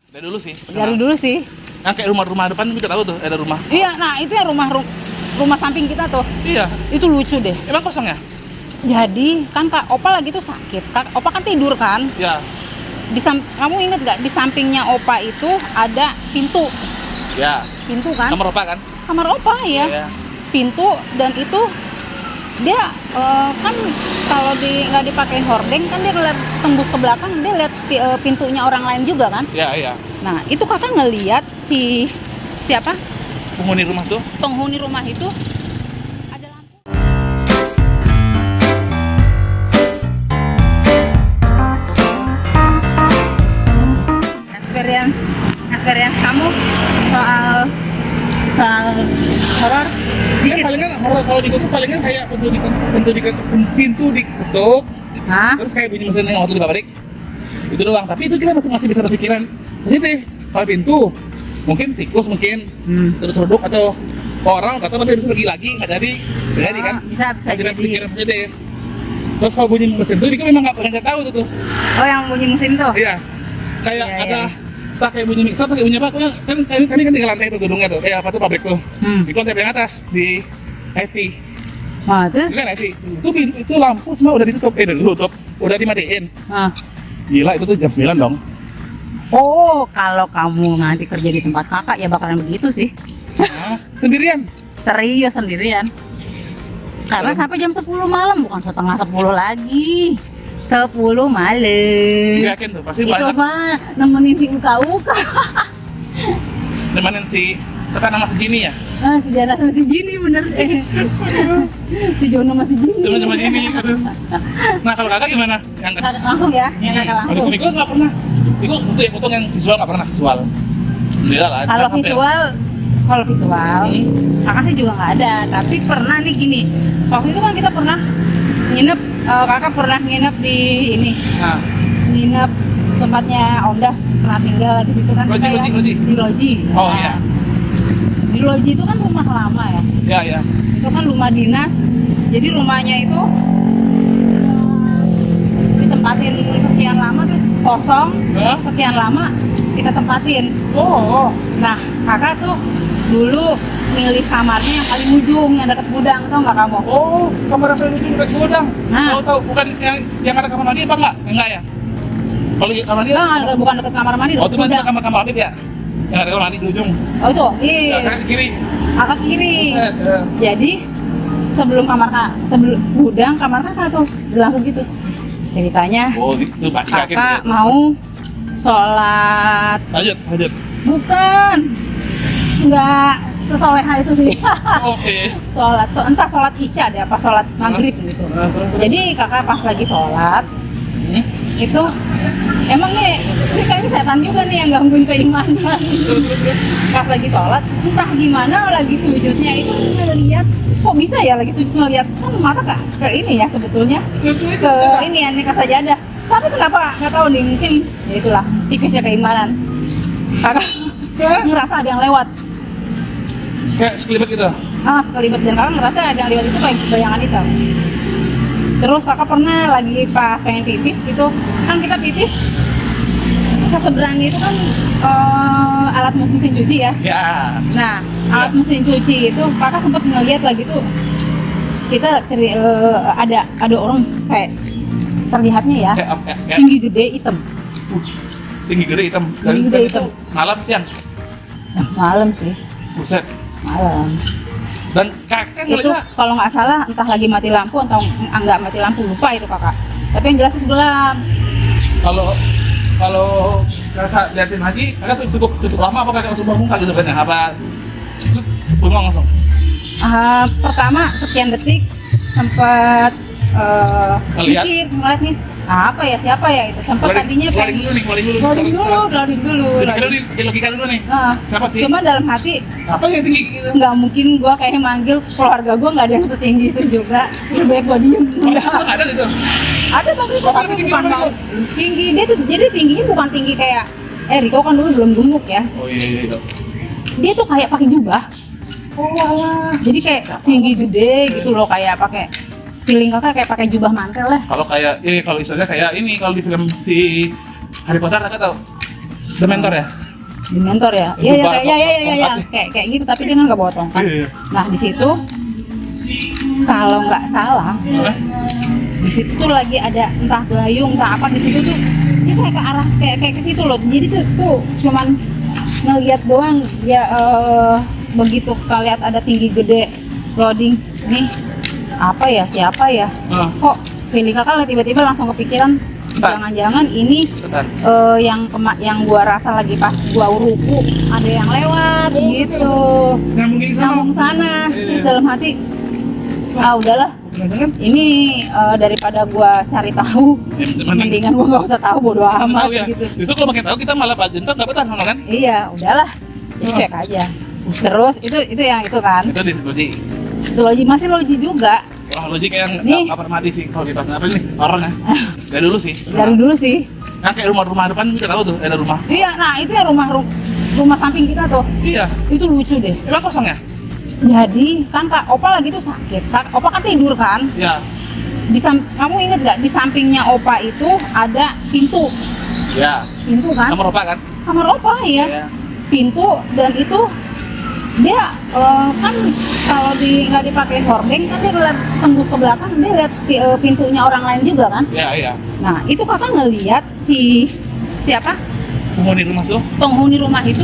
Dari dulu sih. Dari dulu sih. Yang kayak rumah-rumah depan kita tahu tuh, ada rumah. Iya, nah itu ya rumah samping kita tuh. Iya. Itu lucu deh. Emang kosong ya? Jadi kan Kak Opa lagi tuh sakit. Kak Opa kan tidur kan. Ya. Kamu inget gak di sampingnya Opa itu ada pintu. Ya. Pintu kan? Kamar opa kan? Kamar Opa ya. Iya. Pintu dan itu dia kan kalau nggak dipakein hordeng kan dia ngeliat tembus ke belakang, dia lihat pintunya orang lain juga kan. Iya, iya. Nah itu kakak ngeliat siapa Penghuni rumah tuh. penghuni rumah itu ada lampu. Experience kamu soal horor Iya, palingan kalau di Google palingan kayak pintu diketuk, Hah? terus kayak bunyi mesin yang waktu di pabrik. Itu doang. Tapi itu kita masih bisa berpikiran positif. Kalau pintu, mungkin tikus mungkin seruduk atau orang kata nanti bisa pergi lagi nggak jadi kan? Bisa Kita jadi. pikiran positif. Terus kalau bunyi mesin itu kita memang nggak tahu tuh. Oh yang bunyi musim tuh. Iya. Kayak Iya, ada iya. tak kayak bunyi mixer, kayak bunyi apa? Kan kami kan 3 lantai tuh gedungnya tuh. Kayak apa tuh pabrik tuh. Itu lantai paling atas di IT. Nah terus. Itu kan IT. Itu lampu semua udah ditutup, udah dimatiin. Nah. Gila itu tuh jam 9 dong. Oh kalau kamu nanti kerja di tempat kakak ya bakalan begitu sih. Sendirian. Serius sendirian. Karena sampai jam 10 malam, bukan setengah 10 lagi. 10 malam. Yakin tuh pasti Itu banyak mah nemenin si uka-uka. nemenin si kata nama segini ya. Si Jana sama si Jini bener. Si Jono sama si Jini. Teman-teman ini. Aduh. Nah kalau kakak gimana? Yang Langsung ya, yang kakak langsung. Kalau nggak pernah. Itu foto yang visual nggak pernah visual. Alhamdulillah lah. Kalau Sampai- visual, kakak sih juga nggak ada. Tapi pernah nih gini, waktu itu kan kita pernah nginep, kakak pernah nginep di ini, Nah, nginep tempatnya Onda, pernah tinggal di situ kan. Loji, kita ya, loji. di loji. Oh, Nah, iya. Di loji itu kan rumah lama ya. ya ya. Itu kan rumah dinas. Jadi rumahnya itu ditempatin sekian lama terus kosong, Hah? sekian lama kita tempatin. Oh. Nah, kakak tuh dulu milih kamarnya yang paling ujung, yang dekat gudang, tau nggak kamu? Oh, kamar apa itu dekat gudang? Nah. Tahu bukan yang ada kamar mandi apa enggak? Enggak ya? Kalau kamar mandi Enggak, bukan dekat kamar mandi, Oh, dekat itu mandi gudang. kamar mandi ya? Yang ada kamar mandi di ujung. Oh itu, Ya, iya, kanan kiri. kakak kiri. Eh. Jadi sebelum gudang kamar kakak tuh langsung gitu. Ceritanya Oh, itu pasti yakin. kakak mau sholat, Lanjut. bukan, nggak sesoleha itu sih. Oke. Entah sholat isya deh, apa sholat maghrib gitu. Jadi kakak pas lagi sholat itu emang nih ini kayaknya setan juga nih yang gangguin keimanan. Pas lagi sholat entah gimana lagi sujudnya itu ngeliat, kok bisa ya lagi sujud ngeliat kan mata ke ini ya sebetulnya ke ini ya nikah sajadah, tapi kenapa nggak tahu nih, mungkin ya itulah tipisnya keimanan. Kakak ngerasa ada yang lewat, Kayak sekelibet gitu. sekelibet, dan kakak ngerasa ada yang lewat itu kayak bayangan hitam. Terus kakak pernah lagi pas pengen pipis gitu, kan kita pipis ke seberangnya itu kan alat mesin cuci ya. Ya. Nah, alat mesin cuci itu kakak sempat ngeliat lagi tuh, kita ada orang kayak terlihatnya ya, Kayak tinggi gede hitam. tinggi gede hitam. Tinggi gede hitam. Malam siang. Nah, malam sih, Buset. malam. Dan kakak Itu ngeliatnya kalau nggak salah entah lagi mati lampu atau nggak mati lampu, lupa itu kakak. Tapi yang jelas itu gelap. Kalau kakak liatin lagi, kakak cukup lama apa kakak langsung bangun gitu kan ya? Apa bengong langsung? Pertama sekian detik sempat Ngeliat? mikir ngeliat nih apa ya, siapa ya itu, sempat tadinya keluarin dulu. keluarin dulu. Di logika dulu nih. Nah, Siapa sih? cuma dalam hati Apa yang tinggi gitu? nggak mungkin gua kayak manggil keluarga gua, nggak ada yang setinggi itu juga. Lebih baik gua diem. Oh, itu ada gitu. Ada tapi Oh, tapi tinggi bukan banget. tinggi, dia tuh jadi tingginya bukan tinggi kayak Riko kan dulu belum gemuk ya. Oh iya. Dia tuh kayak pakai jubah. Oh alah. Jadi kayak tinggi gede gitu loh, kayak pakai feeling kakak kayak pakai jubah mantel lah. Kalau kayak kalau istilahnya kayak ini kalau di film si Harry Potter kakak tahu? Dementor ya? Dementor ya? Iya ya kayak gitu, tapi dia kan nggak bawa tongkat. Iya. Nah di situ kalau nggak salah di situ tuh lagi ada entah gayung entah apa di situ tuh dia kayak ke arah kayak ke situ loh. Jadi tuh cuman ngeliat doang ya. Begitu kita lihat ada tinggi gede loading nih apa ya siapa ya kok feeling kakak tiba-tiba langsung kepikiran jangan-jangan ini yang gua rasa lagi pas gua ruku ada yang lewat gitu nyambung sana. Terus dalam hati udahlah ini daripada gua cari tahu mendingan gua nggak usah tahu, bodo amat ya. gitu. Itu kalau makin tahu kita malah ntar nggak betah sama kan? Iya udahlah cek aja. Terus itu yang itu kan Itu di logi. itu masih logi juga. Wah, logi kayak Nih. nggak pernah mati sih kalau di pas apa nih orang ya. Dari dulu sih. Dari dulu sih. Nah kayak rumah-rumah depan kita tahu tuh ada rumah. Iya, nah itu ya rumah samping kita tuh. Iya. Itu lucu deh. Emang kosong ya? Jadi kan Kak Opa lagi tuh sakit. Opa kan tidur kan. Iya. Kamu inget gak di sampingnya Opa itu ada pintu. Iya. Pintu kan? Kamar Opa kan? Kamar Opa ya. Iya. Pintu dan itu dia kan kalau nggak dipakai hordeng kan dia lihat tembus ke belakang, dia lihat pintunya orang lain juga kan. Iya, iya. Nah itu kakak ngelihat siapa Penghuni rumah tuh? penghuni rumah itu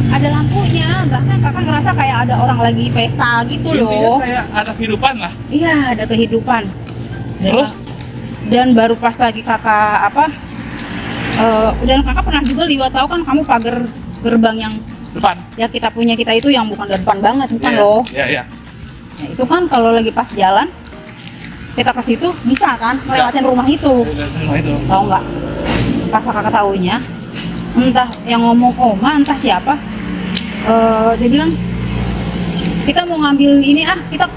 ada lampunya, bahkan kakak ngerasa kayak ada orang lagi pesta gitu Intinya loh. kayak ada kehidupan lah. Iya ada kehidupan. Terus? Dan baru pas lagi kakak dan kakak pernah juga lihat, tahu kan kamu pagar gerbang yang Depan. ya kita itu yang bukan depan banget bukan Iya, loh. Iya, iya. Nah, itu kan kalau lagi pas jalan kita ke situ bisa kan ngelewatin rumah itu. Rumah itu. Tahu nggak? Pas kakak tahunya, entah yang ngomong Oma, entah siapa, dia bilang kita mau ngambil ini kita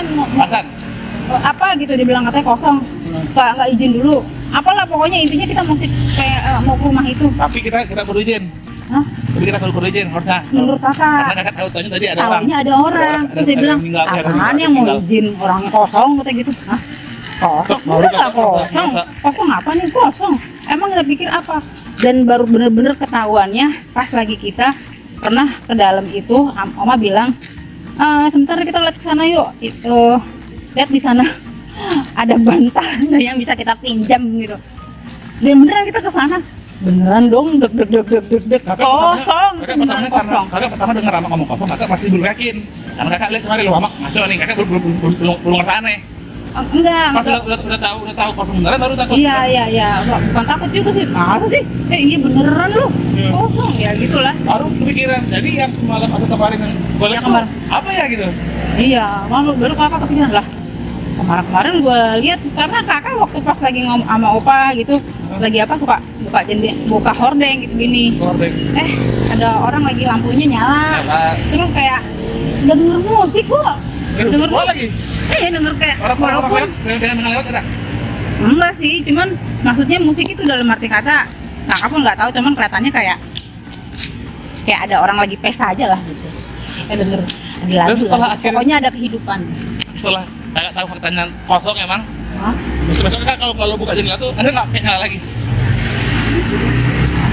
mau Makan. apa gitu, dia bilang katanya kosong, nggak izin dulu. Apalah pokoknya intinya kita mau mau ke rumah itu. Tapi kita kudu izin. Hah? Tapi kita kudu izin harusnya. Menurut kakak? Karena kakak tahu tadi ada orang. Tahunya ada orang. Terus dia bilang, apaan yang mau izin, orangnya kosong katanya gitu. Hah? Kosong? Baru Udah kakak nggak kosong. merasa. Kosong apa nih? Kosong. Emang udah pikir apa? Dan baru bener-bener ketahuannya pas lagi kita pernah ke dalam itu, Oma bilang, sebentar kita lihat ke sana yuk. Lihat di sana ada bantal yang bisa kita pinjam gitu. Dan beneran kita ke sana. Beneran dong, deg. Kosong, beneran kosong. Kakak pertama dengar Amak ngomong kosong, kakak masih belum yakin. Karena kakak lihat kemarin lu Amak ngaco nih, kakak belum ngerasa aneh. Enggak. Pas udah tahu kosong beneran baru takut. Iya. Bukan takut juga sih. Masa sih? Iya beneran lu. Iya. Kosong ya gitulah. Baru kepikiran. Jadi yang semalam atau kemarin yang gue lihat kemarin. apa ya gitu? Iya, malu baru kakak kepikiran lah. Kemarin gue lihat karena kakak waktu pas lagi ngomong sama Opa gitu, lagi apa suka buka hordeng gitu gini. Hordeng. Ada orang lagi lampunya nyala. Terus kayak denger musik kok. Denger apa lagi? Denger kayak Orang lewat ada? Enggak sih, cuman maksudnya musik itu dalam arti kata kakak pun nggak tahu, cuman kelihatannya kayak ada orang lagi pesta aja lah gitu. Kayak denger di lagu lah. Pokoknya ada kehidupan. Setelah kakak tahu faktanya kosong emang, Hah? besok kakak kalau buka jendela tuh ada nggak kayak nyala lagi?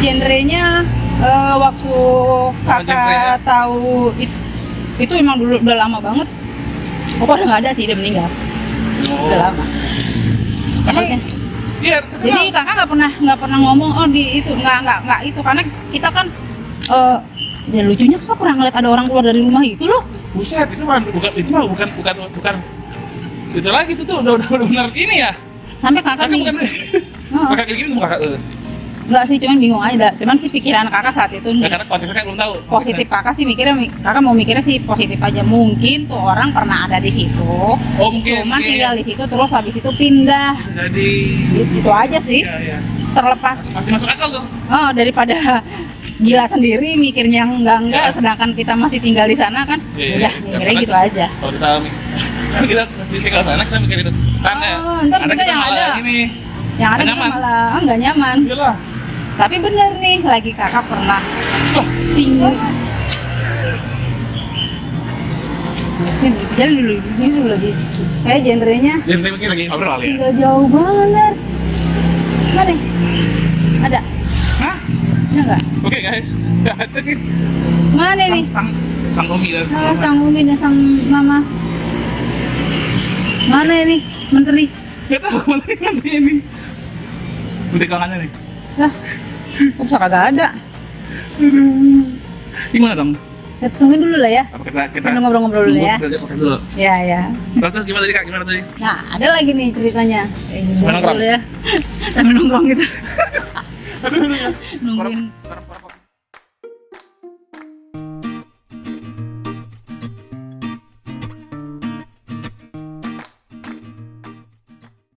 Genrenya waktu kakak tahu itu emang dulu udah lama banget. Opa udah nggak ada sih, udah meninggal. Udah lama. Emang? Iya. Jadi kakak nggak pernah ngomong di itu nggak itu, karena kita kan ya lucunya kakak pernah ngeliat ada orang keluar dari rumah itu loh. Buset, itu mah bukan itu lagi itu tuh udah benar ini ya. Sampai kakak nih. Bukan. Kakak kayak gini kakak. Enggak sih, cuman bingung aja. Cuman sih pikiran kakak saat itu nih. Karena konteksnya kakak belum tahu. Positif kakak sih kakak mau mikirnya sih positif aja. Mungkin tuh orang pernah ada di situ. Oh mungkin. Cuma tinggal di situ terus habis itu pindah. Jadi. Gitu aja sih. Iya. Terlepas. Masih masuk akal tuh. Daripada gila sendiri mikirnya enggak, sedangkan kita masih tinggal di sana kan. Udah mikirnya gitu aja. Kalau kita masih tinggal sana kita mikir itu. Ntar kita yang ada. Yang ada kita malah nggak nyaman. Iyalah. Tapi bener nih, lagi kakak pernah tinggal. Jalan dulu, ini dulu lagi. Kayak genrenya. Genre mungkin lagi ngobrol ya. Tinggal jauh banget. Mana nih? Ada? Hah? Ada nggak? Oke guys, nggak ada nih. Mana nih? Sang Umi dan Oh, sang Umi dan sang Mama. Mana ini? Menteri? Nggak tahu mana ini. Udah kangennya nih. Lah, kok bisa kagak ada? Aduh. Gimana dong? Ya, tungguin dulu lah ya. Apa kita Kita ngobrol-ngobrol dulu ya. Kita pakai dulu. Ya, ya. Terus gimana tadi Kak? Gimana tadi? Nah, ada lagi nih ceritanya. Sambil nongkrong. Dulu ya. Sambil nongkrong gitu. Aduh, ya. Nungguin Para